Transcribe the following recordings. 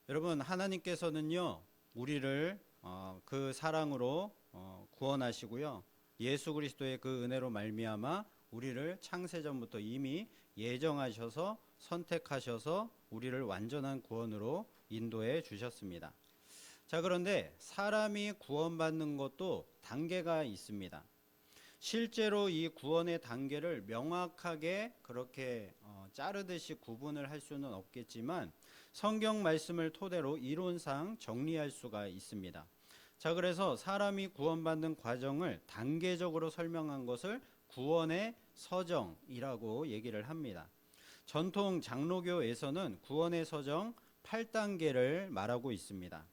여러분, 하나님께서는요, 우리를 그 사랑으로 구원하시고요, 예수 그리스도의 그 은혜로 말미암아 우리를 창세전부터 이미 예정하셔서 선택하셔서 우리를 완전한 구원으로 인도해 주셨습니다. 자, 그런데 사람이 구원받는 것도 단계가 있습니다. 실제로 이 구원의 단계를 명확하게 그렇게 자르듯이 구분을 할 수는 없겠지만 성경 말씀을 토대로 이론상 정리할 수가 있습니다. 자, 그래서 사람이 구원받는 과정을 단계적으로 설명한 것을 구원의 서정이라고 얘기를 합니다. 전통 장로교에서는 구원의 서정 8단계를 말하고 있습니다.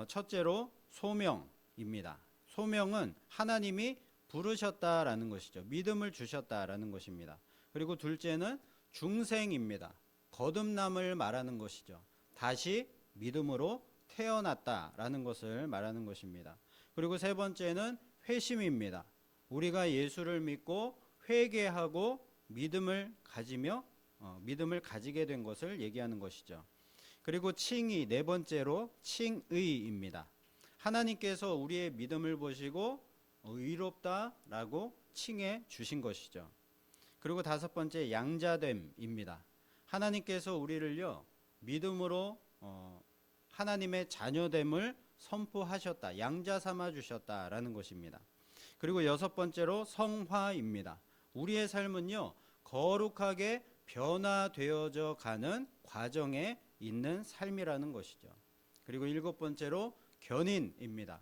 첫째로 소명입니다. 소명은 하나님이 부르셨다라는 것이죠. 믿음을 주셨다라는 것입니다. 그리고 둘째는 중생입니다. 거듭남을 말하는 것이죠. 다시 믿음으로 태어났다라는 것을 말하는 것입니다. 그리고 세 번째는 회심입니다. 우리가 예수를 믿고 회개하고 믿음을 가지게 된 것을 얘기하는 것이죠. 그리고 칭의, 네 번째로 칭의입니다. 하나님께서 우리의 믿음을 보시고 의롭다라고 칭해 주신 것이죠. 그리고 다섯 번째 양자됨입니다. 하나님께서 우리를요 믿음으로 하나님의 자녀됨을 선포하셨다, 양자 삼아 주셨다라는 것입니다. 그리고 여섯 번째로 성화입니다. 우리의 삶은요 거룩하게 변화되어져 가는 과정에 있는 삶이라는 것이죠. 그리고 일곱 번째로 견인입니다.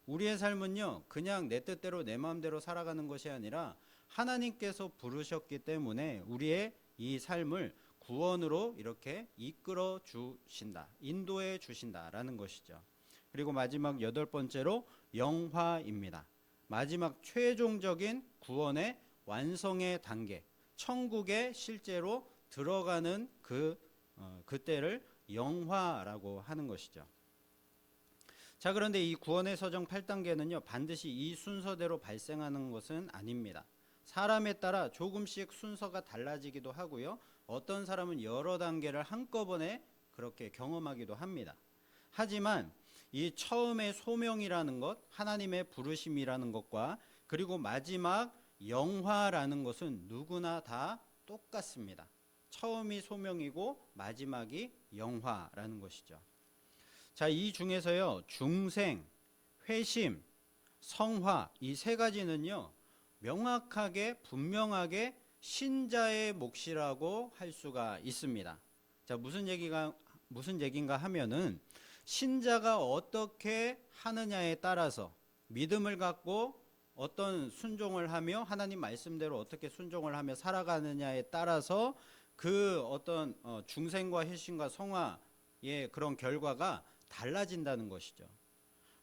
우리의 삶은요 그냥 내 뜻대로 내 마음대로 살아가는 것이 아니라 하나님께서 부르셨기 때문에 우리의 이 삶을 구원으로 이렇게 이끌어 주신다, 인도해 주신다라는 것이죠. 그리고 마지막 여덟 번째로 영화입니다. 마지막 최종적인 구원의 완성의 단계, 천국에 실제로 들어가는 그때를 영화라고 하는 것이죠. 자, 그런데 이 구원의 서정 8단계는요 반드시 이 순서대로 발생하는 것은 아닙니다. 사람에 따라 조금씩 순서가 달라지기도 하고요, 어떤 사람은 여러 단계를 한꺼번에 그렇게 경험하기도 합니다. 하지만 이 처음의 소명이라는 것, 하나님의 부르심이라는 것과 그리고 마지막 영화라는 것은 누구나 다 똑같습니다. 처음이 소명이고 마지막이 영화라는 것이죠. 자, 이 중에서요 중생, 회심, 성화 이 세 가지는요 명확하게 분명하게 신자의 몫이라고 할 수가 있습니다. 자, 무슨 얘기인가 하면은 신자가 어떻게 하느냐에 따라서 믿음을 갖고 어떤 순종을 하며 하나님 말씀대로 어떻게 순종을 하며 살아가느냐에 따라서 그 어떤 중생과 회심과 성화의 그런 결과가 달라진다는 것이죠.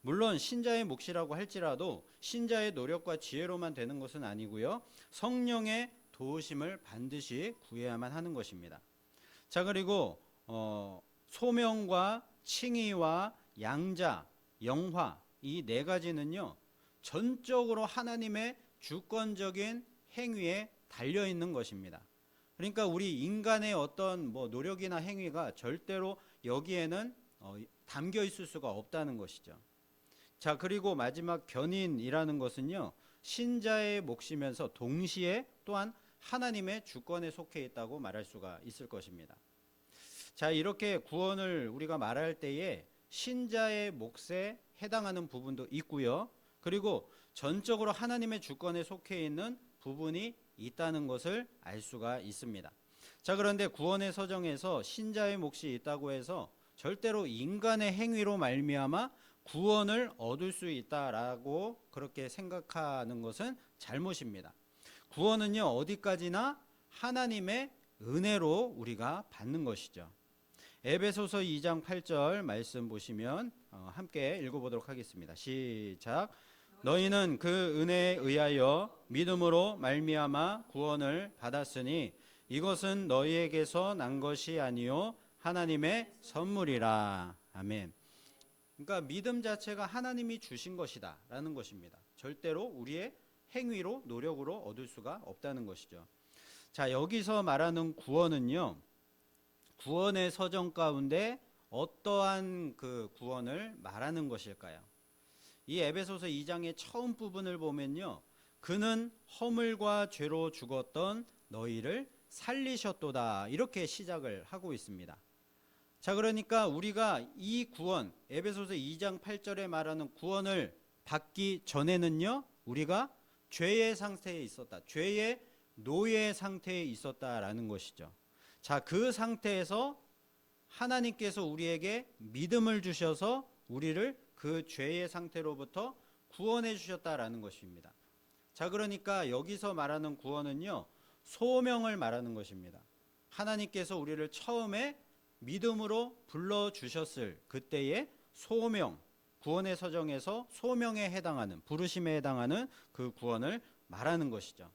물론 신자의 몫이라고 할지라도 신자의 노력과 지혜로만 되는 것은 아니고요, 성령의 도우심을 반드시 구해야만 하는 것입니다. 자, 그리고 소명과 칭의와 양자, 영화 이 네 가지는요 전적으로 하나님의 주권적인 행위에 달려 있는 것입니다. 그러니까 우리 인간의 어떤 노력이나 행위가 절대로 여기에는 담겨 있을 수가 없다는 것이죠. 자, 그리고 마지막 견인이라는 것은요 신자의 몫이면서 동시에 또한 하나님의 주권에 속해 있다고 말할 수가 있을 것입니다. 자, 이렇게 구원을 우리가 말할 때에 신자의 몫에 해당하는 부분도 있고요, 그리고 전적으로 하나님의 주권에 속해 있는 부분이 있다는 것을 알 수가 있습니다. 자, 그런데 구원의 서정에서 신자의 몫이 있다고 해서 절대로 인간의 행위로 말미암아 구원을 얻을 수 있다라고 그렇게 생각하는 것은 잘못입니다. 구원은요 어디까지나 하나님의 은혜로 우리가 받는 것이죠. 에베소서 2장 8절 말씀 보시면 함께 읽어보도록 하겠습니다. 시작. 너희는 그 은혜에 의하여 믿음으로 말미암아 구원을 받았으니 이것은 너희에게서 난 것이 아니요 하나님의 선물이라. 아멘. 그러니까 믿음 자체가 하나님이 주신 것이다 라는 것입니다. 절대로 우리의 행위로 노력으로 얻을 수가 없다는 것이죠. 자, 여기서 말하는 구원은요 구원의 서정 가운데 어떠한 그 구원을 말하는 것일까요? 이 에베소서 2장의 처음 부분을 보면요. 그는 허물과 죄로 죽었던 너희를 살리셨도다. 이렇게 시작을 하고 있습니다. 자, 그러니까 우리가 이 구원, 에베소서 2장 8절에 말하는 구원을 받기 전에는요, 우리가 죄의 상태에 있었다. 죄의 노예 상태에 있었다라는 것이죠. 자, 그 상태에서 하나님께서 우리에게 믿음을 주셔서 우리를 그 죄의 상태로부터 구원해 주셨다라는 것입니다. 자, 그러니까 여기서 말하는 구원은요, 소명을 말하는 것입니다. 하나님께서 우리를 처음에 믿음으로 불러주셨을 그때의 소명, 구원의 서정에서 소명에 해당하는, 부르심에 해당하는 그 구원을 말하는 것이죠.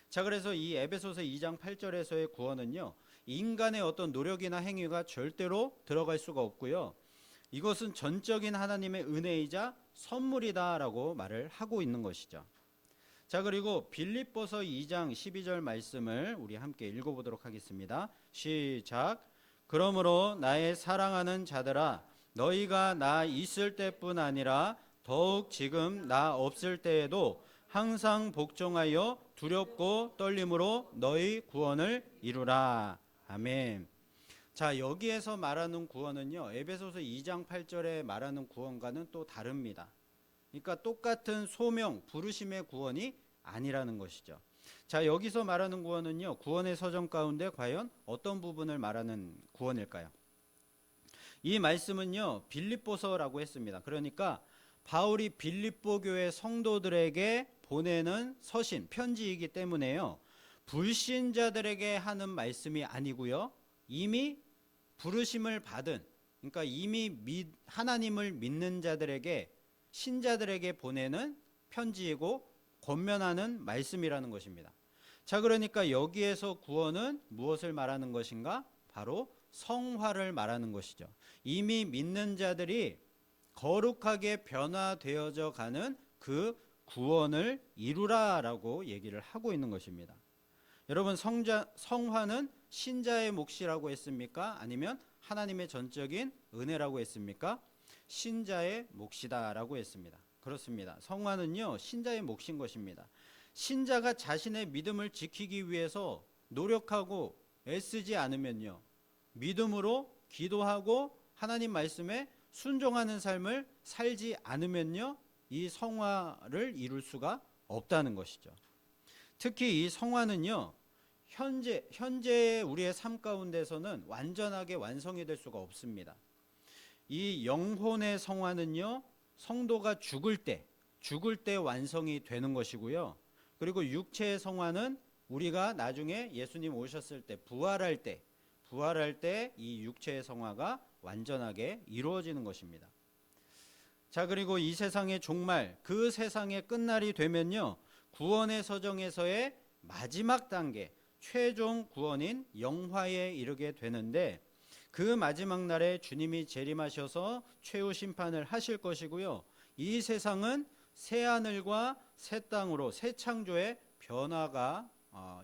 자, 그래서 이 에베소서 2장 8절에서의 구원은요, 인간의 어떤 노력이나 행위가 절대로 들어갈 수가 없고요. 이것은 전적인 하나님의 은혜이자 선물이다라고 말을 하고 있는 것이죠. 자, 그리고 빌립보서 2장 12절 말씀을 우리 함께 읽어보도록 하겠습니다. 시작. 그러므로 나의 사랑하는 자들아, 너희가 나 있을 때뿐 아니라 더욱 지금 나 없을 때에도 항상 복종하여 두렵고 떨림으로 너희 구원을 이루라. 아멘. 자, 여기에서 말하는 구원은요, 에베소서 2장 8절에 말하는 구원과는 또 다릅니다. 그러니까 똑같은 소명, 부르심의 구원이 아니라는 것이죠. 자, 여기서 말하는 구원은요, 구원의 서정 가운데 과연 어떤 부분을 말하는 구원일까요? 이 말씀은요, 빌립보서라고 했습니다. 그러니까 바울이 빌립보 교회 성도들에게 보내는 서신, 편지이기 때문에요, 불신자들에게 하는 말씀이 아니고요, 이미 부르심을 받은, 그러니까 이미 하나님을 믿는 자들에게, 신자들에게 보내는 편지이고 권면하는 말씀이라는 것입니다. 자, 그러니까 여기에서 구원은 무엇을 말하는 것인가? 바로 성화를 말하는 것이죠. 이미 믿는 자들이 거룩하게 변화되어져 가는 그 구원을 이루라라고 얘기를 하고 있는 것입니다. 여러분, 성화는 신자의 몫이라고 했습니까? 아니면 하나님의 전적인 은혜라고 했습니까? 신자의 몫이다라고 했습니다. 그렇습니다. 성화는요, 신자의 몫인 것입니다. 신자가 자신의 믿음을 지키기 위해서 노력하고 애쓰지 않으면요, 믿음으로 기도하고 하나님 말씀에 순종하는 삶을 살지 않으면요, 이 성화를 이룰 수가 없다는 것이죠. 특히 이 성화는요, 현재 우리의 삶 가운데서는 완전하게 완성이 될 수가 없습니다. 이 영혼의 성화는요, 성도가 죽을 때 완성이 되는 것이고요. 그리고 육체의 성화는 우리가 나중에 예수님 오셨을 때 부활할 때 이 육체의 성화가 완전하게 이루어지는 것입니다. 자, 그리고 이 세상의 종말, 그 세상의 끝날이 되면요, 구원의 서정에서의 마지막 단계, 최종 구원인 영화에 이르게 되는데, 그 마지막 날에 주님이 재림하셔서 최후 심판을 하실 것이고요, 이 세상은 새 하늘과 새 땅으로 새 창조의 변화가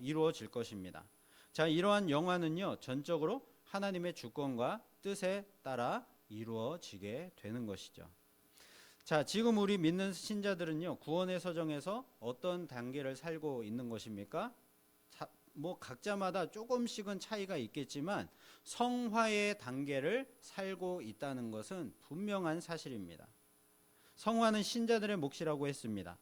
이루어질 것입니다. 자, 이러한 영화는요, 전적으로 하나님의 주권과 뜻에 따라 이루어지게 되는 것이죠. 자, 지금 우리 믿는 신자들은요, 구원의 서정에서 어떤 단계를 살고 있는 것입니까? 뭐 각자마다 조금씩은 차이가 있겠지만 성화의 단계를 살고 있다는 것은 분명한 사실입니다. 성화는 신자들의 몫이라고 했습니다.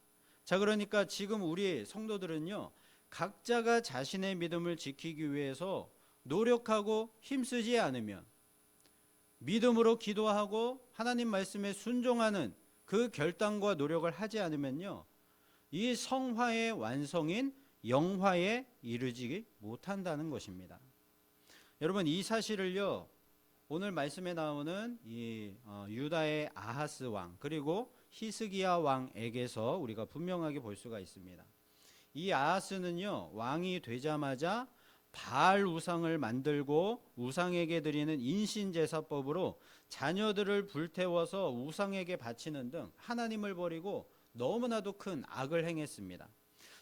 자, 그러니까 지금 우리 성도들은요, 각자가 자신의 믿음을 지키기 위해서 노력하고 힘쓰지 않으면, 믿음으로 기도하고 하나님 말씀에 순종하는 그 결단과 노력을 하지 않으면요, 이 성화의 완성인 영화에 이르지 못한다는 것입니다. 여러분, 이 사실을요, 오늘 말씀에 나오는 이 유다의 아하스 왕, 그리고 히스기야 왕에게서 우리가 분명하게 볼 수가 있습니다. 이 아하스는요, 왕이 되자마자 바알 우상을 만들고 우상에게 드리는 인신제사법으로 자녀들을 불태워서 우상에게 바치는 등 하나님을 버리고 너무나도 큰 악을 행했습니다.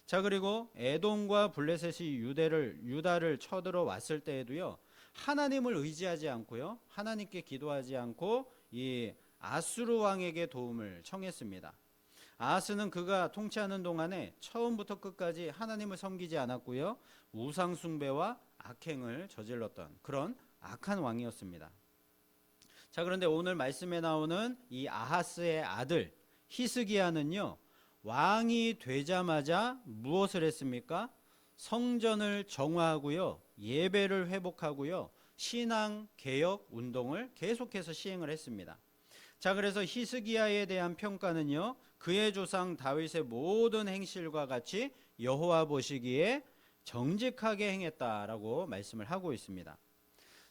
자, 그리고 에돔과 블레셋이 유다를 쳐들어 왔을 때에도요, 하나님을 의지하지 않고요. 하나님께 기도하지 않고 이 아수르 왕에게 도움을 청했습니다. 아하스는 그가 통치하는 동안에 처음부터 끝까지 하나님을 섬기지 않았고요. 우상 숭배와 악행을 저질렀던 그런 악한 왕이었습니다. 자, 그런데 오늘 말씀에 나오는 이 아하스의 아들 히스기야는요, 왕이 되자마자 무엇을 했습니까? 성전을 정화하고요, 예배를 회복하고요, 신앙 개혁 운동을 계속해서 시행을 했습니다. 자, 그래서 히스기야에 대한 평가는요, 그의 조상 다윗의 모든 행실과 같이 여호와 보시기에 정직하게 행했다라고 말씀을 하고 있습니다.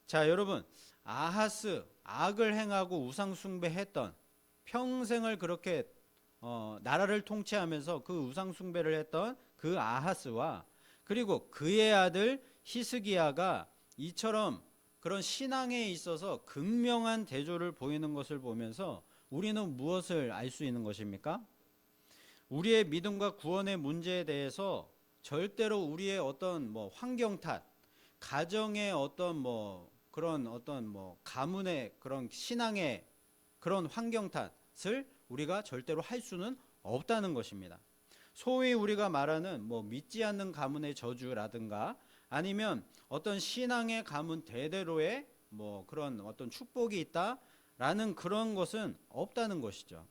자, 여러분, 아하스 악을 행하고 우상 숭배했던, 평생을 그렇게 나라를 통치하면서 그 우상 숭배를 했던 그 아하스와, 그리고 그의 아들 히스기야가 이처럼 그런 신앙에 있어서 극명한 대조를 보이는 것을 보면서 우리는 무엇을 알 수 있는 것입니까? 우리의 믿음과 구원의 문제에 대해서 절대로 우리의 어떤 환경 탓, 가정의 어떤 그런 어떤 가문의 그런 신앙의 그런 환경 탓을 우리가 절대로 할 수는 없다는 것입니다. 소위 우리가 말하는 믿지 않는 가문의 저주라든가 아니면 어떤 신앙의 가문 대대로의 그런 어떤 축복이 있다라는 그런 것은 없다는 것이죠.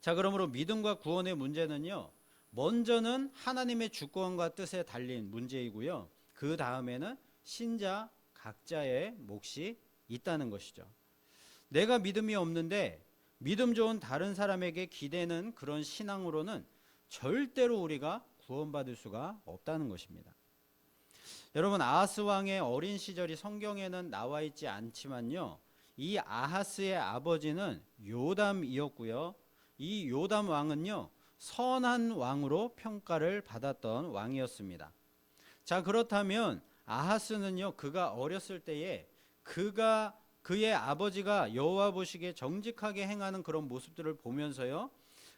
자, 그러므로 믿음과 구원의 문제는요, 먼저는 하나님의 주권과 뜻에 달린 문제이고요, 그 다음에는 신자 각자의 몫이 있다는 것이죠. 내가 믿음이 없는데 믿음 좋은 다른 사람에게 기대는 그런 신앙으로는 절대로 우리가 구원받을 수가 없다는 것입니다. 여러분, 아하스 왕의 어린 시절이 성경에는 나와 있지 않지만요, 이 아하스의 아버지는 요담이었고요, 이 요담 왕은요, 선한 왕으로 평가를 받았던 왕이었습니다. 자, 그렇다면 아하스는요, 그가 어렸을 때에 그의 아버지가 여호와 보시기에 정직하게 행하는 그런 모습들을 보면서요,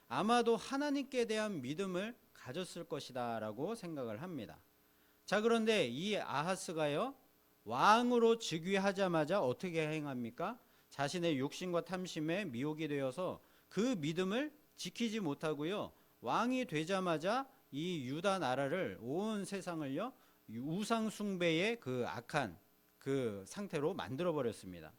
아마도 하나님께 대한 믿음을 가졌을 것이다 라고 생각을 합니다. 자, 그런데 이 아하스가요, 왕으로 즉위하자마자 어떻게 행합니까? 자신의 욕심과 탐심에 미혹이 되어서 그 믿음을 지키지 못하고요, 왕이 되자마자 이 유다 나라를, 온 세상을요, 우상 숭배의 그 악한 그 상태로 만들어 버렸습니다.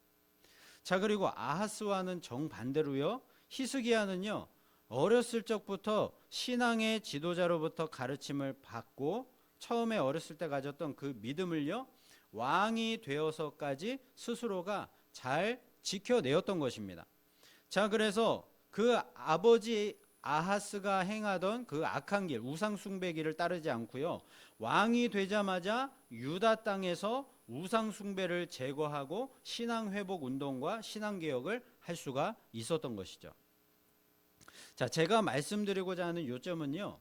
자, 그리고 아하스와는 정반대로요, 히스기야는요, 어렸을 적부터 신앙의 지도자로부터 가르침을 받고 처음에 어렸을 때 가졌던 그 믿음을요, 왕이 되어서까지 스스로가 잘 지켜내었던 것입니다. 자, 그래서 그 아버지 아하스가 행하던 그 악한 길, 우상 숭배길을 따르지 않고요, 왕이 되자마자 유다 땅에서 우상 숭배를 제거하고 신앙 회복 운동과 신앙 개혁을 할 수가 있었던 것이죠. 자, 제가 말씀드리고자 하는 요점은요,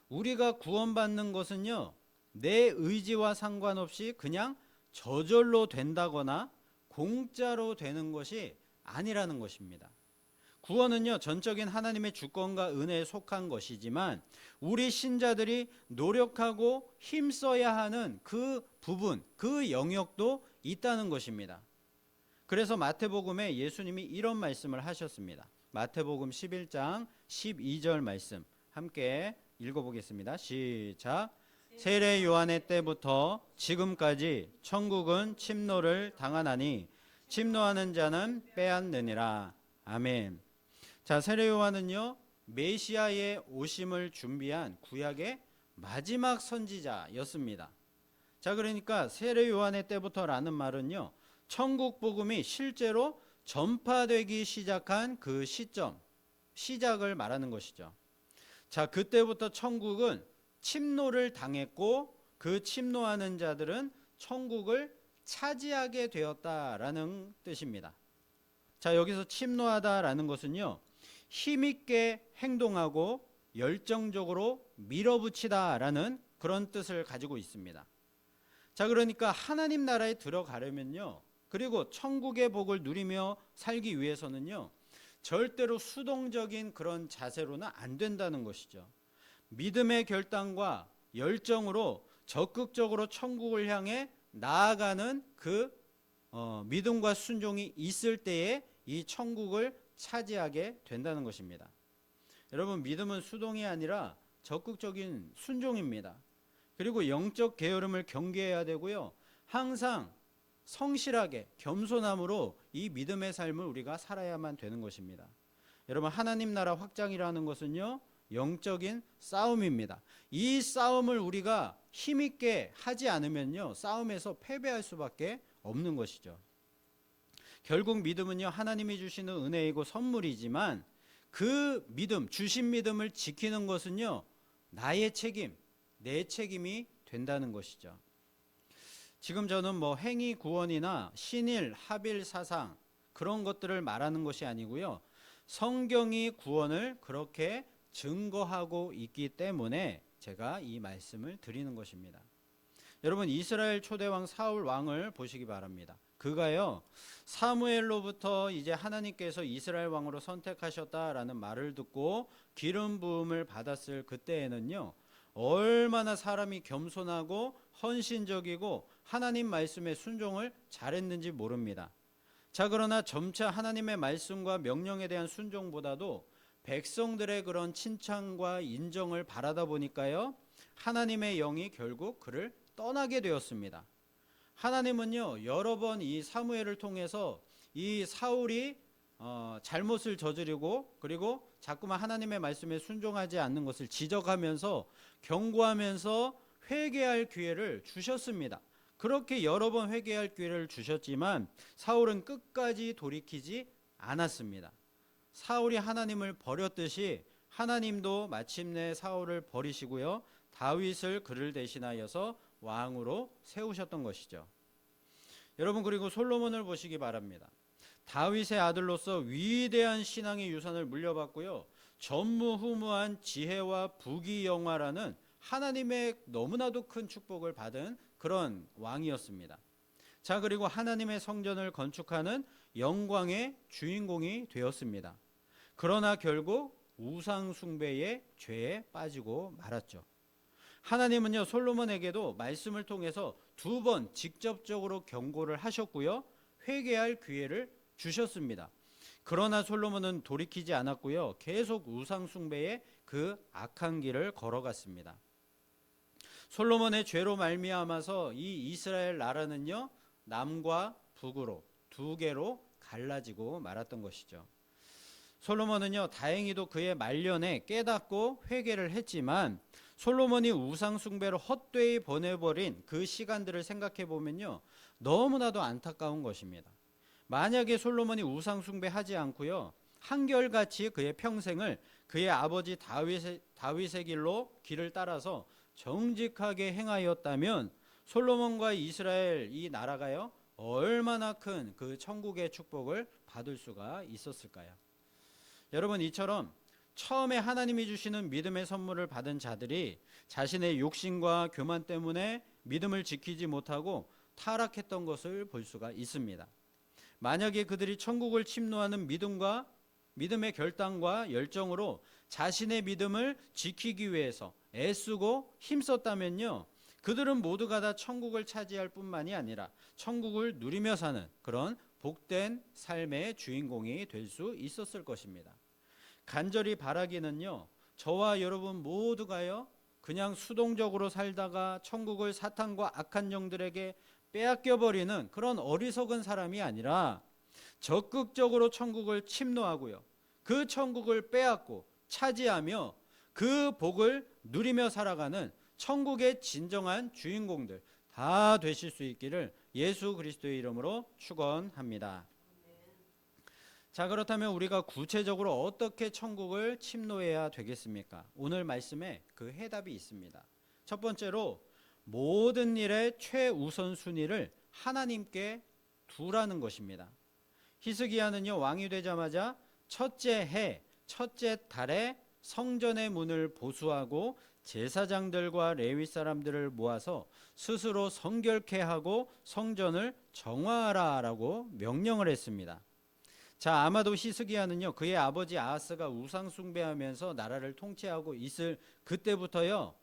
우리가 구원받는 것은요, 내 의지와 상관없이 그냥 저절로 된다거나 공짜로 되는 것이 아니라는 것입니다. 구원은요, 전적인 하나님의 주권과 은혜에 속한 것이지만 우리 신자들이 노력하고 힘써야 하는 그 부분, 그 영역도 있다는 것입니다. 그래서 마태복음에 예수님이 이런 말씀을 하셨습니다. 마태복음 11장 12절 말씀 함께 읽어보겠습니다. 시작. 세례 요한의 때부터 지금까지 천국은 침노를 당하나니 침노하는 자는 빼앗느니라. 아멘. 자, 세례 요한은요, 메시아의 오심을 준비한 구약의 마지막 선지자였습니다. 자, 그러니까 세례 요한의 때부터라는 말은요, 천국 복음이 실제로 전파되기 시작한 그 시점, 시작을 말하는 것이죠. 자, 그때부터 천국은 침노를 당했고 그 침노하는 자들은 천국을 차지하게 되었다라는 뜻입니다. 자, 여기서 침노하다라는 것은요, 힘있게 행동하고 열정적으로 밀어붙이다라는 그런 뜻을 가지고 있습니다. 자, 그러니까 하나님 나라에 들어가려면요, 그리고 천국의 복을 누리며 살기 위해서는요, 절대로 수동적인 그런 자세로는 안 된다는 것이죠. 믿음의 결단과 열정으로 적극적으로 천국을 향해 나아가는 그 믿음과 순종이 있을 때에 이 천국을 차지하게 된다는 것입니다. 여러분, 믿음은 수동이 아니라 적극적인 순종입니다. 그리고 영적 게으름을 경계해야 되고요. 항상 성실하게 겸손함으로 이 믿음의 삶을 우리가 살아야만 되는 것입니다. 여러분, 하나님 나라 확장이라는 것은요, 영적인 싸움입니다. 이 싸움을 우리가 힘있게 하지 않으면요, 싸움에서 패배할 수밖에 없는 것이죠. 결국 믿음은요, 하나님이 주시는 은혜이고 선물이지만 그 믿음, 주신 믿음을 지키는 것은요, 나의 책임, 내 책임이 된다는 것이죠. 지금 저는 행위 구원이나 신일, 합일 사상 그런 것들을 말하는 것이 아니고요. 성경이 구원을 그렇게 증거하고 있기 때문에 제가 이 말씀을 드리는 것입니다. 여러분, 이스라엘 초대왕 사울 왕을 보시기 바랍니다. 그가요, 사무엘로부터 이제 하나님께서 이스라엘 왕으로 선택하셨다라는 말을 듣고 기름 부음을 받았을 그때에는요, 얼마나 사람이 겸손하고 헌신적이고 하나님 말씀에 순종을 잘했는지 모릅니다. 자, 그러나 점차 하나님의 말씀과 명령에 대한 순종보다도 백성들의 그런 칭찬과 인정을 바라다 보니까요, 하나님의 영이 결국 그를 떠나게 되었습니다. 하나님은요, 여러 번 이 사무엘을 통해서 이 사울이 잘못을 저지르고 그리고 자꾸만 하나님의 말씀에 순종하지 않는 것을 지적하면서 경고하면서 회개할 기회를 주셨습니다. 그렇게 여러 번 회개할 기회를 주셨지만 사울은 끝까지 돌이키지 않았습니다. 사울이 하나님을 버렸듯이 하나님도 마침내 사울을 버리시고요, 다윗을 그를 대신하여서 왕으로 세우셨던 것이죠. 여러분, 그리고 솔로몬을 보시기 바랍니다. 다윗의 아들로서 위대한 신앙의 유산을 물려받고요, 전무후무한 지혜와 부귀영화라는 하나님의 너무나도 큰 축복을 받은 그런 왕이었습니다. 자, 그리고 하나님의 성전을 건축하는 영광의 주인공이 되었습니다. 그러나 결국 우상 숭배의 죄에 빠지고 말았죠. 하나님은요, 솔로몬에게도 말씀을 통해서 2번 직접적으로 경고를 하셨고요, 회개할 기회를 주셨습니다. 그러나 솔로몬은 돌이키지 않았고요, 계속 우상 숭배의 그 악한 길을 걸어갔습니다. 솔로몬의 죄로 말미암아서 이 이스라엘 나라는요, 남과 북으로 2개로 갈라지고 말았던 것이죠. 솔로몬은요, 다행히도 그의 말년에 깨닫고 회개를 했지만 솔로몬이 우상 숭배로 헛되이 보내버린 그 시간들을 생각해 보면요, 너무나도 안타까운 것입니다. 만약에 솔로몬이 우상 숭배하지 않고요, 한결같이 그의 평생을 그의 아버지 다윗의 길을 따라서 정직하게 행하였다면 솔로몬과 이스라엘 이 나라가요, 얼마나 큰 그 천국의 축복을 받을 수가 있었을까요? 여러분, 이처럼 처음에 하나님이 주시는 믿음의 선물을 받은 자들이 자신의 욕심과 교만 때문에 믿음을 지키지 못하고 타락했던 것을 볼 수가 있습니다. 만약에 그들이 천국을 침노하는 믿음의 결단과 열정으로 자신의 믿음을 지키기 위해서 애쓰고 힘썼다면요, 그들은 모두가 다 천국을 차지할 뿐만이 아니라 천국을 누리며 사는 그런 복된 삶의 주인공이 될 수 있었을 것입니다. 간절히 바라기는요, 저와 여러분 모두가요, 그냥 수동적으로 살다가 천국을 사탄과 악한 영들에게 빼앗겨버리는 그런 어리석은 사람이 아니라 적극적으로 천국을 침노하고요, 그 천국을 빼앗고 차지하며 그 복을 누리며 살아가는 천국의 진정한 주인공들 다 되실 수 있기를 예수 그리스도의 이름으로 축원합니다. 자, 그렇다면 우리가 구체적으로 어떻게 천국을 침노해야 되겠습니까? 오늘 말씀에 그 해답이 있습니다. 첫 번째로 모든 일의 최우선순위를 하나님께 두라는 것입니다. 히스기야는요, 왕이 되자마자 첫째 해, 첫째 달에 성전의 문을 보수하고 제사장들과 레위 사람들을 모아서 스스로 성결케 하고 성전을 정화하라라고 명령을 했습니다. 자, 아마도 히스기야는요, 그의 아버지 아하스가 우상 숭배하면서 나라를 통치하고 있을 그때부터요,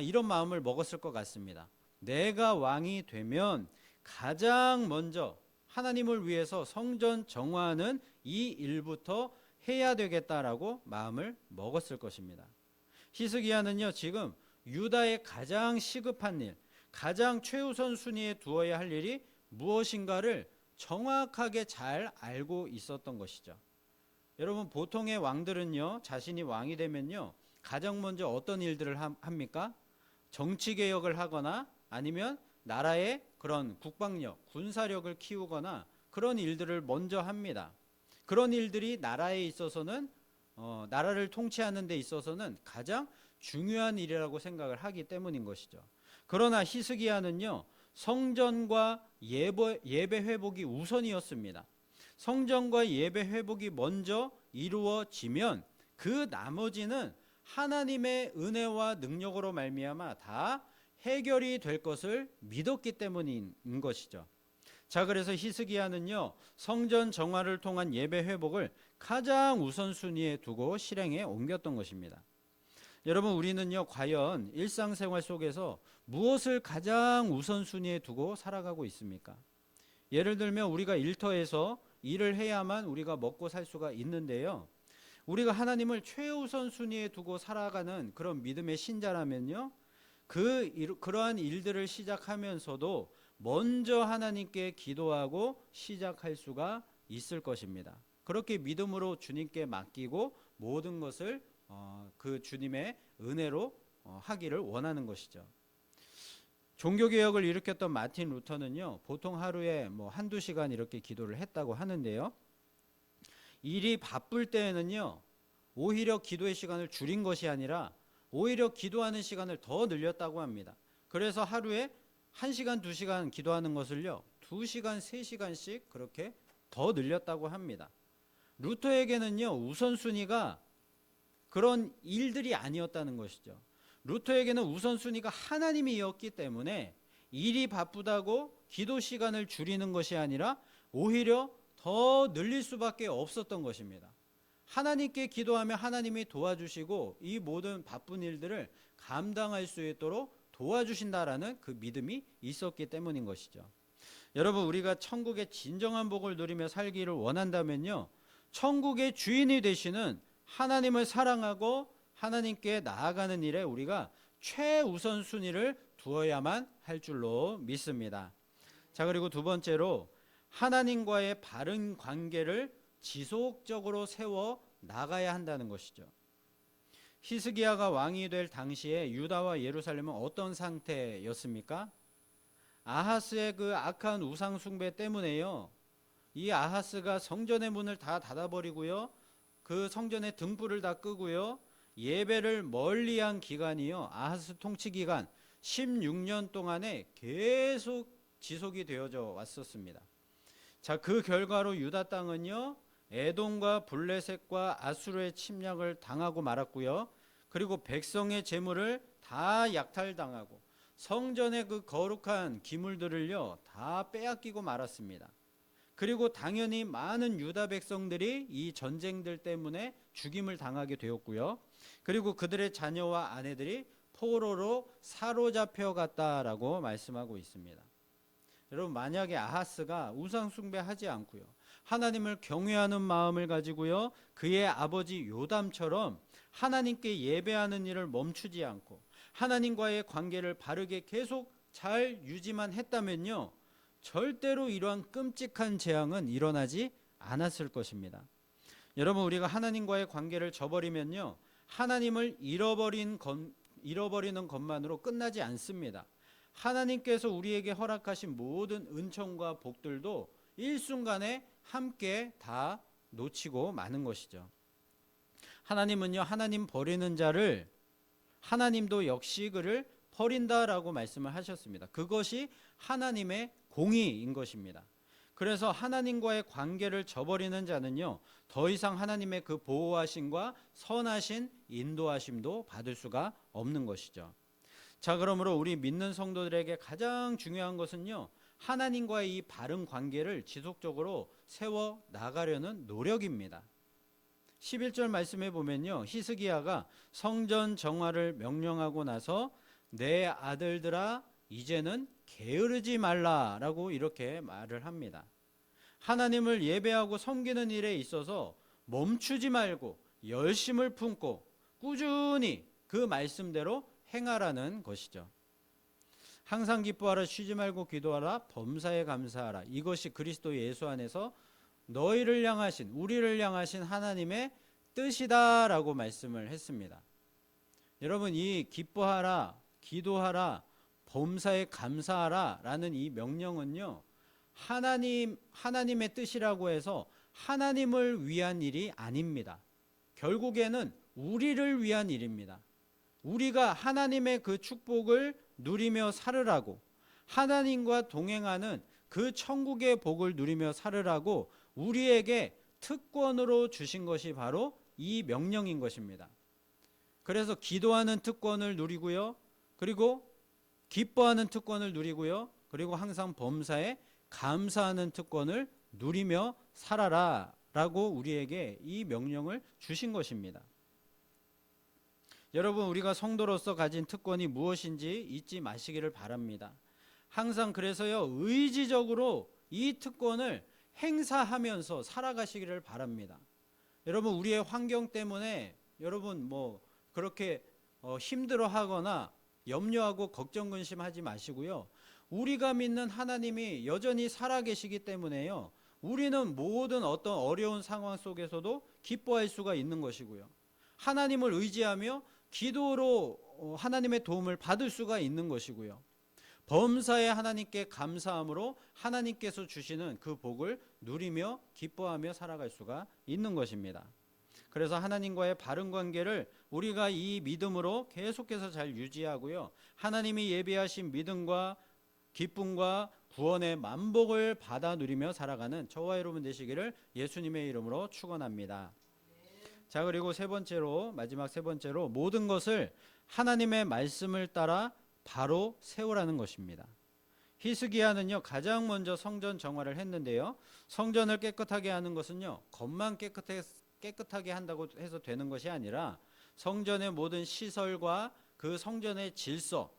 이런 마음을 먹었을 것 같습니다. 내가 왕이 되면 가장 먼저 하나님을 위해서 성전 정화하는 이 일부터 해야 되겠다라고 마음을 먹었을 것입니다. 히스기야는요, 지금 유다의 가장 시급한 일, 가장 최우선 순위에 두어야 할 일이 무엇인가를 정확하게 잘 알고 있었던 것이죠. 여러분, 보통의 왕들은요, 자신이 왕이 되면요, 가장 먼저 어떤 일들을 합니까? 정치 개혁을 하거나 아니면 나라의 그런 국방력, 군사력을 키우거나 그런 일들을 먼저 합니다. 그런 일들이 나라에 있어서는 나라를 통치하는 데 있어서는 가장 중요한 일이라고 생각을 하기 때문인 것이죠. 그러나 히스기야는요, 성전과 예배 회복이 우선이었습니다. 성전과 예배 회복이 먼저 이루어지면 그 나머지는 하나님의 은혜와 능력으로 말미암아 다 해결이 될 것을 믿었기 때문인 것이죠. 자, 그래서 히스기야는요, 성전 정화를 통한 예배 회복을 가장 우선순위에 두고 실행에 옮겼던 것입니다. 여러분, 우리는요, 과연 일상생활 속에서 무엇을 가장 우선순위에 두고 살아가고 있습니까? 예를 들면 우리가 일터에서 일을 해야만 우리가 먹고 살 수가 있는데요, 우리가 하나님을 최우선 순위에 두고 살아가는 그런 믿음의 신자라면요, 그러한 일들을 시작하면서도 먼저 하나님께 기도하고 시작할 수가 있을 것입니다. 그렇게 믿음으로 주님께 맡기고 모든 것을 그 주님의 은혜로 하기를 원하는 것이죠. 종교개혁을 일으켰던 마틴 루터는요, 보통 하루에 한두 시간 이렇게 기도를 했다고 하는데요, 일이 바쁠 때에는요, 오히려 기도의 시간을 줄인 것이 아니라 오히려 기도하는 시간을 더 늘렸다고 합니다. 그래서 하루에 1시간, 2시간 기도하는 것을요, 2시간, 3시간씩 그렇게 더 늘렸다고 합니다. 루터에게는요, 우선순위가 그런 일들이 아니었다는 것이죠. 루터에게는 우선순위가 하나님이었기 때문에 일이 바쁘다고 기도 시간을 줄이는 것이 아니라 오히려 더 늘릴 수밖에 없었던 것입니다. 하나님께 기도하면 하나님이 도와주시고 이 모든 바쁜 일들을 감당할 수 있도록 도와주신다라는 그 믿음이 있었기 때문인 것이죠. 여러분, 우리가 천국의 진정한 복을 누리며 살기를 원한다면요, 천국의 주인이 되시는 하나님을 사랑하고 하나님께 나아가는 일에 우리가 최우선 순위를 두어야만 할 줄로 믿습니다. 자, 그리고 두 번째로 하나님과의 바른 관계를 지속적으로 세워 나가야 한다는 것이죠. 히스기야가 왕이 될 당시에 유다와 예루살렘은 어떤 상태였습니까? 아하스의 그 악한 우상 숭배 때문에요, 이 아하스가 성전의 문을 다 닫아버리고요, 그 성전의 등불을 다 끄고요, 예배를 멀리한 기간이요, 아하스 통치 기간 16년 동안에 계속 지속이 되어져 왔었습니다. 자, 그 결과로 유다 땅은요, 에돔과 블레셋과 아수르의 침략을 당하고 말았고요, 그리고 백성의 재물을 다 약탈당하고 성전의 그 거룩한 기물들을요, 다 빼앗기고 말았습니다. 그리고 당연히 많은 유다 백성들이 이 전쟁들 때문에 죽임을 당하게 되었고요, 그리고 그들의 자녀와 아내들이 포로로 사로잡혀 갔다라고 말씀하고 있습니다. 여러분, 만약에 아하스가 우상 숭배하지 않고요, 하나님을 경외하는 마음을 가지고요, 그의 아버지 요담처럼 하나님께 예배하는 일을 멈추지 않고 하나님과의 관계를 바르게 계속 잘 유지만 했다면요, 절대로 이러한 끔찍한 재앙은 일어나지 않았을 것입니다. 여러분, 우리가 하나님과의 관계를 저버리면요, 하나님을 잃어버리는 것만으로 끝나지 않습니다. 하나님께서 우리에게 허락하신 모든 은총과 복들도 일순간에 함께 다 놓치고 마는 것이죠. 하나님은요, 하나님 버리는 자를 하나님도 역시 그를 버린다라고 말씀을 하셨습니다. 그것이 하나님의 공의인 것입니다. 그래서 하나님과의 관계를 저버리는 자는요, 더 이상 하나님의 그 보호하심과 선하신 인도하심도 받을 수가 없는 것이죠. 자, 그러므로 우리 믿는 성도들에게 가장 중요한 것은요, 하나님과의 이 바른 관계를 지속적으로 세워 나가려는 노력입니다. 11절 말씀해 보면요, 히스기야가 성전 정화를 명령하고 나서 내 아들들아 이제는 게으르지 말라라고 이렇게 말을 합니다. 하나님을 예배하고 섬기는 일에 있어서 멈추지 말고 열심을 품고 꾸준히 그 말씀대로 행하라는 것이죠. 항상 기뻐하라, 쉬지 말고 기도하라, 범사에 감사하라. 이것이 그리스도 예수 안에서 너희를 향하신, 우리를 향하신 하나님의 뜻이다라고 말씀을 했습니다. 여러분, 이 기뻐하라, 기도하라, 범사에 감사하라 라는 이 명령은요, 하나님의 뜻이라고 해서 하나님을 위한 일이 아닙니다. 결국에는 우리를 위한 일입니다. 우리가 하나님의 그 축복을 누리며 살으라고, 하나님과 동행하는 그 천국의 복을 누리며 살으라고 우리에게 특권으로 주신 것이 바로 이 명령인 것입니다. 그래서 기도하는 특권을 누리고요, 그리고 기뻐하는 특권을 누리고요, 그리고 항상 범사에 감사하는 특권을 누리며 살아라 라고 우리에게 이 명령을 주신 것입니다. 여러분, 우리가 성도로서 가진 특권이 무엇인지 잊지 마시기를 바랍니다. 항상 그래서요, 의지적으로 이 특권을 행사하면서 살아가시기를 바랍니다. 여러분, 우리의 환경 때문에 여러분 그렇게 힘들어하거나 염려하고 걱정 근심하지 마시고요. 우리가 믿는 하나님이 여전히 살아계시기 때문에요, 우리는 모든 어떤 어려운 상황 속에서도 기뻐할 수가 있는 것이고요, 하나님을 의지하며 기도로 하나님의 도움을 받을 수가 있는 것이고요, 범사에 하나님께 감사함으로 하나님께서 주시는 그 복을 누리며 기뻐하며 살아갈 수가 있는 것입니다. 그래서 하나님과의 바른 관계를 우리가 이 믿음으로 계속해서 잘 유지하고요, 하나님이 예비하신 믿음과 기쁨과 구원의 만복을 받아 누리며 살아가는 저와 여러분 되시기를 예수님의 이름으로 축원합니다. 자, 그리고 마지막 세 번째로 모든 것을 하나님의 말씀을 따라 바로 세우라는 것입니다. 히스기야는요, 가장 먼저 성전 정화를 했는데요, 성전을 깨끗하게 하는 것은요, 겉만 깨끗하게 한다고 해서 되는 것이 아니라 성전의 모든 시설과 그 성전의 질서,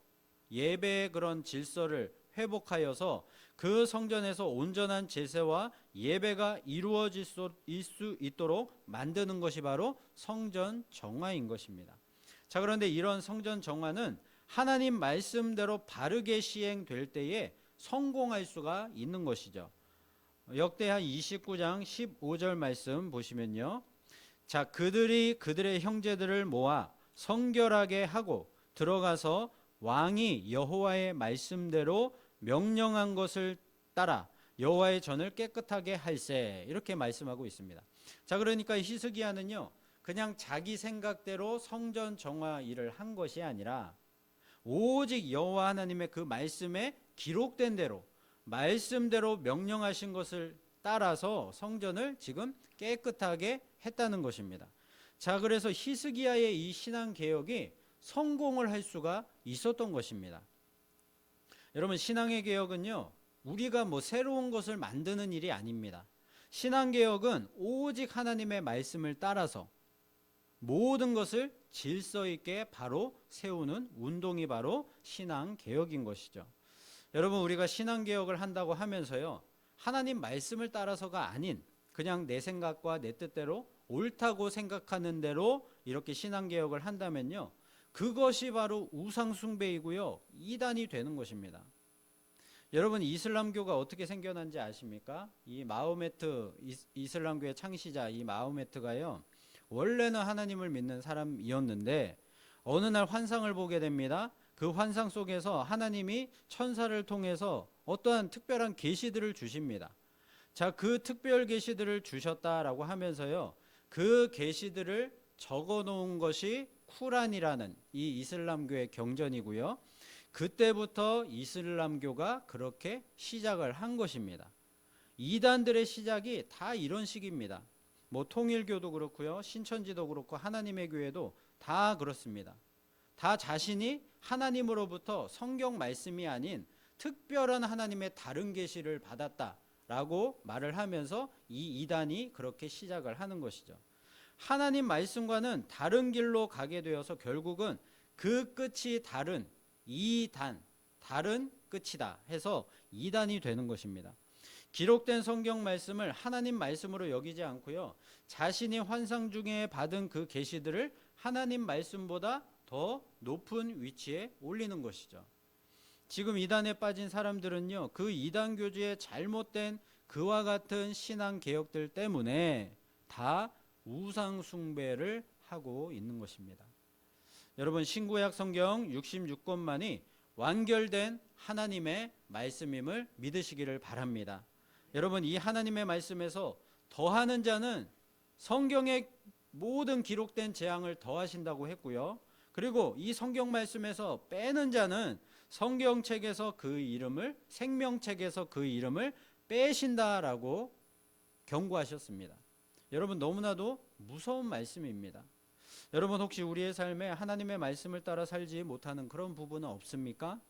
예배의 그런 질서를 회복하여서 그 성전에서 온전한 제사와 예배가 이루어질 수 있도록 만드는 것이 바로 성전 정화인 것입니다. 자, 그런데 이런 성전 정화는 하나님 말씀대로 바르게 시행될 때에 성공할 수가 있는 것이죠. 역대하 29장 15절 말씀 보시면요, 자, 그들이 그들의 형제들을 모아 성결하게 하고 들어가서 왕이 여호와의 말씀대로 명령한 것을 따라 여호와의 전을 깨끗하게 할세, 이렇게 말씀하고 있습니다. 자, 그러니까 히스기야는요, 그냥 자기 생각대로 성전 정화 일을 한 것이 아니라 오직 여호와 하나님의 그 말씀에 기록된 대로 말씀대로 명령하신 것을 따라서 성전을 지금 깨끗하게 했다는 것입니다. 자, 그래서 히스기야의 이 신앙 개혁이 성공을 할 수가 있었던 것입니다. 여러분, 신앙의 개혁은요, 우리가 새로운 것을 만드는 일이 아닙니다. 신앙 개혁은 오직 하나님의 말씀을 따라서 모든 것을 질서 있게 바로 세우는 운동이 바로 신앙 개혁인 것이죠. 여러분, 우리가 신앙 개혁을 한다고 하면서요, 하나님 말씀을 따라서가 아닌 그냥 내 생각과 내 뜻대로 옳다고 생각하는 대로 이렇게 신앙 개혁을 한다면요, 그것이 바로 우상 숭배이고요, 이단이 되는 것입니다. 여러분, 이슬람교가 어떻게 생겨난지 아십니까? 이 마호메트, 이슬람교의 창시자 이 마호메트가요, 원래는 하나님을 믿는 사람이었는데 어느 날 환상을 보게 됩니다. 그 환상 속에서 하나님이 천사를 통해서 어떠한 특별한 계시들을 주십니다. 자, 그 특별 계시들을 주셨다라고 하면서요, 그 계시들을 적어 놓은 것이 쿠란이라는 이 이슬람교의 경전이고요, 그때부터 이슬람교가 그렇게 시작을 한 것입니다. 이단들의 시작이 다 이런 식입니다. 통일교도 그렇고요, 신천지도 그렇고 하나님의 교회도 다 그렇습니다. 다 자신이 하나님으로부터 성경 말씀이 아닌 특별한 하나님의 다른 계시를 받았다라고 말을 하면서 이 이단이 그렇게 시작을 하는 것이죠. 하나님 말씀과는 다른 길로 가게 되어서 결국은 그 끝이 다른 이단, 달은 끝이다 해서 이단이 되는 것입니다. 기록된 성경 말씀을 하나님 말씀으로 여기지 않고요, 자신이 환상 중에 받은 그 계시들을 하나님 말씀보다 더 높은 위치에 올리는 것이죠. 지금 이단에 빠진 사람들은요, 그 이단 교주의 잘못된 그와 같은 신앙 개혁들 때문에 다 우상 숭배를 하고 있는 것입니다. 여러분, 신구약 성경 66권만이 완결된 하나님의 말씀임을 믿으시기를 바랍니다. 여러분, 이 하나님의 말씀에서 더하는 자는 성경의 모든 기록된 재앙을 더하신다고 했고요, 그리고 이 성경 말씀에서 빼는 자는 성경책에서 그 이름을, 생명책에서 그 이름을 빼신다라고 경고하셨습니다. 여러분, 너무나도 무서운 말씀입니다. 여러분, 혹시 우리의 삶에 하나님의 말씀을 따라 살지 못하는 그런 부분은 없습니까?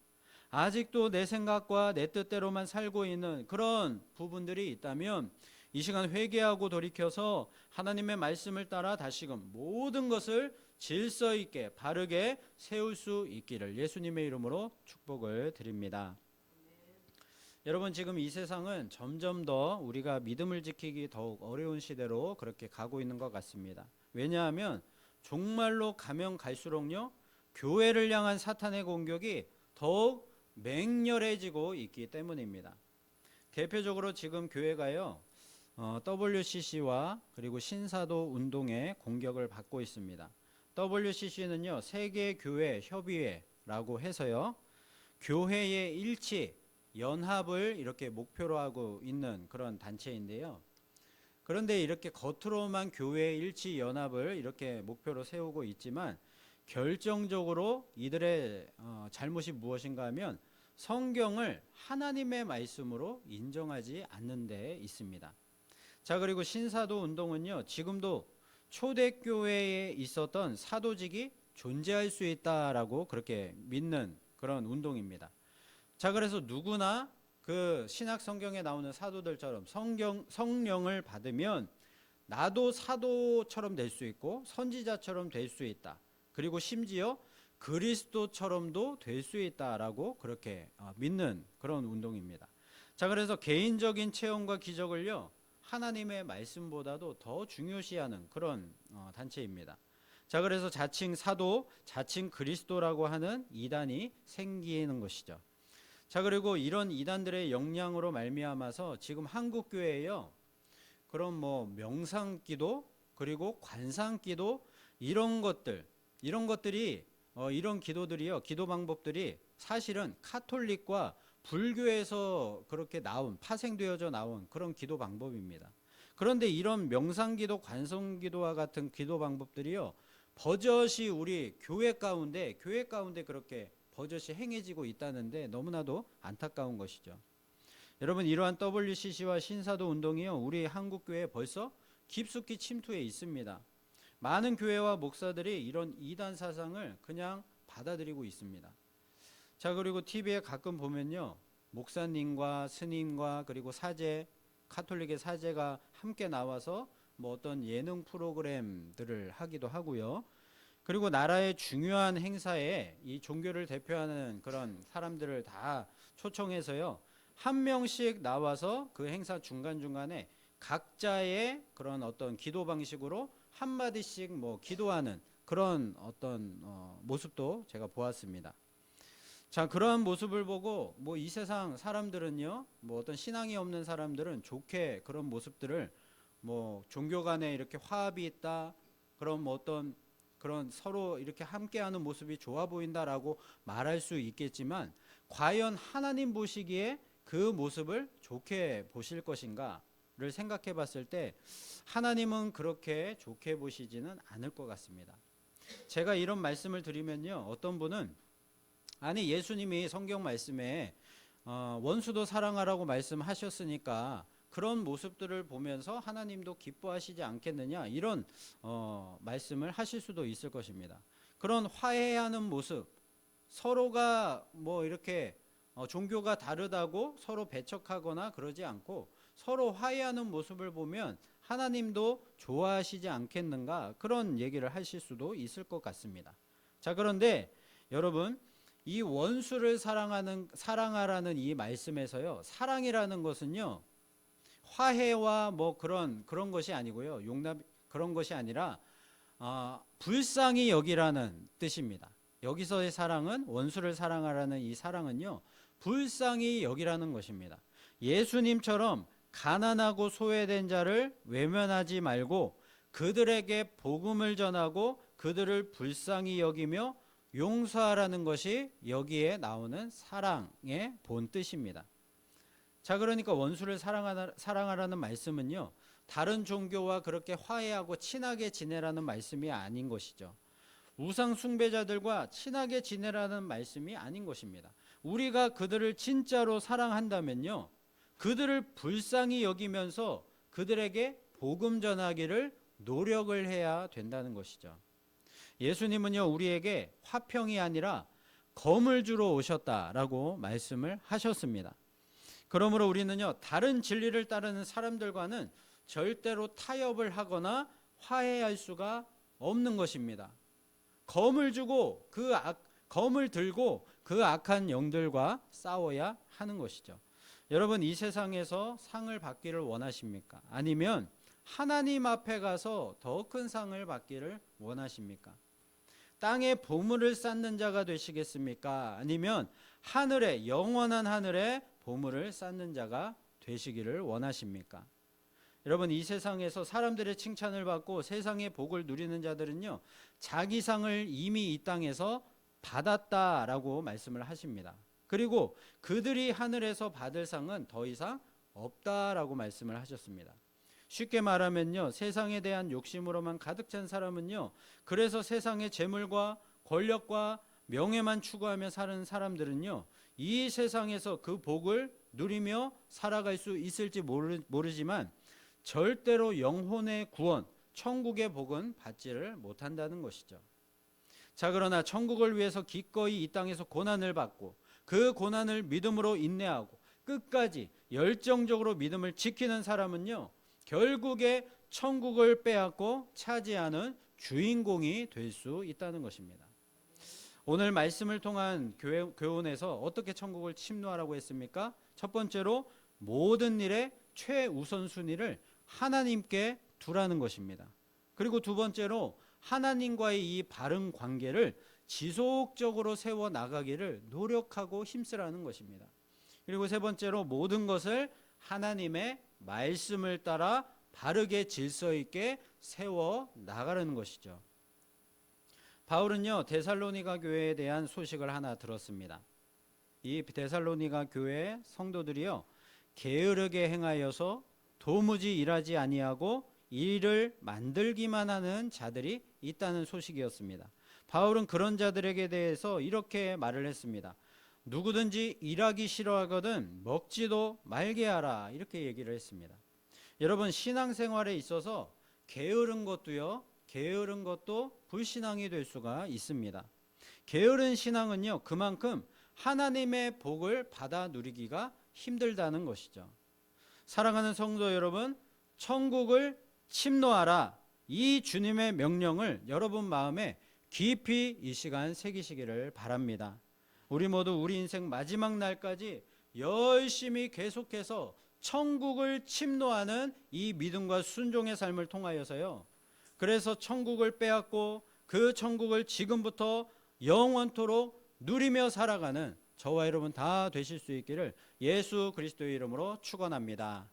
아직도 내 생각과 내 뜻대로만 살고 있는 그런 부분들이 있다면 이 시간 회개하고 돌이켜서 하나님의 말씀을 따라 다시금 모든 것을 질서 있게 바르게 세울 수 있기를 예수님의 이름으로 축복을 드립니다. 여러분, 지금 이 세상은 점점 더 우리가 믿음을 지키기 더욱 어려운 시대로 그렇게 가고 있는 것 같습니다. 왜냐하면 정말로 가면 갈수록요, 교회를 향한 사탄의 공격이 더욱 맹렬해지고 있기 때문입니다. 대표적으로 지금 교회가요, WCC와 그리고 신사도 운동의 공격을 받고 있습니다. WCC는요, 세계교회협의회라고 해서요, 교회의 일치, 연합을 이렇게 목표로 하고 있는 그런 단체인데요. 그런데 이렇게 겉으로만 교회의 일치, 연합을 이렇게 목표로 세우고 있지만 결정적으로 이들의 잘못이 무엇인가 하면 성경을 하나님의 말씀으로 인정하지 않는 데 있습니다. 자, 그리고 신사도 운동은요, 지금도 초대교회에 있었던 사도직이 존재할 수 있다라고 그렇게 믿는 그런 운동입니다. 자, 그래서 누구나 그 신약 성경에 나오는 사도들처럼 성령을 받으면 나도 사도처럼 될 수 있고 선지자처럼 될 수 있다. 그리고 심지어 그리스도처럼도 될 수 있다라고 그렇게 믿는 그런 운동입니다. 자, 그래서 개인적인 체험과 기적을요, 하나님의 말씀보다도 더 중요시하는 그런 단체입니다. 자, 그래서 자칭 사도, 자칭 그리스도라고 하는 이단이 생기는 것이죠. 자, 그리고 이런 이단들의 영향으로 말미암아서 지금 한국 교회에요, 그런 명상기도 그리고 관상기도 이런 것들이 이런 기도들이요, 기도 방법들이 사실은 카톨릭과 불교에서 그렇게 파생되어져 나온 그런 기도 방법입니다. 그런데 이런 명상기도, 관성기도와 같은 기도 방법들이요, 버젓이 우리 교회 가운데 그렇게 버젓이 행해지고 있다는데 너무나도 안타까운 것이죠. 여러분, 이러한 WCC와 신사도 운동이요, 우리 한국 교회에 벌써 깊숙이 침투해 있습니다. 많은 교회와 목사들이 이런 이단 사상을 그냥 받아들이고 있습니다. 자, 그리고 TV에 가끔 보면요, 목사님과 스님과 그리고 사제, 카톨릭의 사제가 함께 나와서 어떤 예능 프로그램들을 하기도 하고요. 그리고 나라의 중요한 행사에 이 종교를 대표하는 그런 사람들을 다 초청해서요, 한 명씩 나와서 그 행사 중간중간에 각자의 그런 어떤 기도 방식으로 한마디씩 기도하는 그런 어떤 모습도 제가 보았습니다. 자, 그러한 모습을 보고 이 세상 사람들은요, 어떤 신앙이 없는 사람들은 좋게 그런 모습들을 종교 간에 이렇게 화합이 있다, 그럼 어떤 그런 서로 이렇게 함께하는 모습이 좋아 보인다라고 말할 수 있겠지만 과연 하나님 보시기에 그 모습을 좋게 보실 것인가를 생각해 봤을 때 하나님은 그렇게 좋게 보시지는 않을 것 같습니다. 제가 이런 말씀을 드리면요, 어떤 분은 아니, 예수님이 성경 말씀에 원수도 사랑하라고 말씀하셨으니까 그런 모습들을 보면서 하나님도 기뻐하시지 않겠느냐, 이런 말씀을 하실 수도 있을 것입니다. 그런 화해하는 모습, 서로가 이렇게 종교가 다르다고 서로 배척하거나 그러지 않고 서로 화해하는 모습을 보면 하나님도 좋아하시지 않겠는가, 그런 얘기를 하실 수도 있을 것 같습니다. 자, 그런데 여러분, 이 원수를 사랑하라는 이 말씀에서요, 사랑이라는 것은요, 화해와 뭐 그런 것이 아니고요, 용납 그런 것이 아니라 불쌍히 여기라는 뜻입니다. 여기서의 사랑은, 원수를 사랑하라는 이 사랑은요, 불쌍히 여기라는 것입니다. 예수님처럼 가난하고 소외된 자를 외면하지 말고 그들에게 복음을 전하고 그들을 불쌍히 여기며 용서하라는 것이 여기에 나오는 사랑의 본 뜻입니다. 자, 그러니까 원수를 사랑하라는 말씀은요, 다른 종교와 그렇게 화해하고 친하게 지내라는 말씀이 아닌 것이죠. 우상 숭배자들과 친하게 지내라는 말씀이 아닌 것입니다. 우리가 그들을 진짜로 사랑한다면요, 그들을 불쌍히 여기면서 그들에게 복음 전하기를 노력을 해야 된다는 것이죠. 예수님은요, 우리에게 화평이 아니라 검을 주러 오셨다라고 말씀을 하셨습니다. 그러므로 우리는요, 다른 진리를 따르는 사람들과는 절대로 타협을 하거나 화해할 수가 없는 것입니다. 검을 들고 그 악한 영들과 싸워야 하는 것이죠. 여러분, 이 세상에서 상을 받기를 원하십니까? 아니면 하나님 앞에 가서 더 큰 상을 받기를 원하십니까? 땅에 보물을 쌓는 자가 되시겠습니까? 아니면 하늘에, 영원한 하늘에 보물을 쌓는 자가 되시기를 원하십니까? 여러분, 이 세상에서 사람들의 칭찬을 받고 세상의 복을 누리는 자들은요, 자기 상을 이미 이 땅에서 받았다라고 말씀을 하십니다. 그리고 그들이 하늘에서 받을 상은 더 이상 없다라고 말씀을 하셨습니다. 쉽게 말하면요, 세상에 대한 욕심으로만 가득 찬 사람은요, 그래서 세상의 재물과 권력과 명예만 추구하며 사는 사람들은요, 이 세상에서 그 복을 누리며 살아갈 수 있을지 모르지만 절대로 영혼의 구원, 천국의 복은 받지를 못한다는 것이죠. 자, 그러나 천국을 위해서 기꺼이 이 땅에서 고난을 받고 그 고난을 믿음으로 인내하고 끝까지 열정적으로 믿음을 지키는 사람은요, 결국에 천국을 빼앗고 차지하는 주인공이 될 수 있다는 것입니다. 오늘 말씀을 통한 교훈에서 어떻게 천국을 침노하라고 했습니까? 첫 번째로 모든 일의 최우선순위를 하나님께 두라는 것입니다. 그리고 두 번째로 하나님과의 이 바른 관계를 지속적으로 세워 나가기를 노력하고 힘쓰라는 것입니다. 그리고 세 번째로 모든 것을 하나님의 말씀을 따라 바르게 질서 있게 세워 나가라는 것이죠. 바울은요, 데살로니가 교회에 대한 소식을 하나 들었습니다. 이 데살로니가 교회 성도들이요, 게으르게 행하여서 도무지 일하지 아니하고 일을 만들기만 하는 자들이 있다는 소식이었습니다. 바울은 그런 자들에게 대해서 이렇게 말을 했습니다. 누구든지 일하기 싫어하거든 먹지도 말게 하라, 이렇게 얘기를 했습니다. 여러분, 신앙생활에 있어서 게으른 것도 불신앙이 될 수가 있습니다. 게으른 신앙은요, 그만큼 하나님의 복을 받아 누리기가 힘들다는 것이죠. 사랑하는 성도 여러분, 천국을 침노하라, 이 주님의 명령을 여러분 마음에 깊이 이 시간 새기시기를 바랍니다. 우리 모두 우리 인생 마지막 날까지 열심히 계속해서 천국을 침노하는 이 믿음과 순종의 삶을 통하여서요, 그래서 천국을 빼앗고 그 천국을 지금부터 영원토록 누리며 살아가는 저와 여러분 다 되실 수 있기를 예수 그리스도의 이름으로 축원합니다.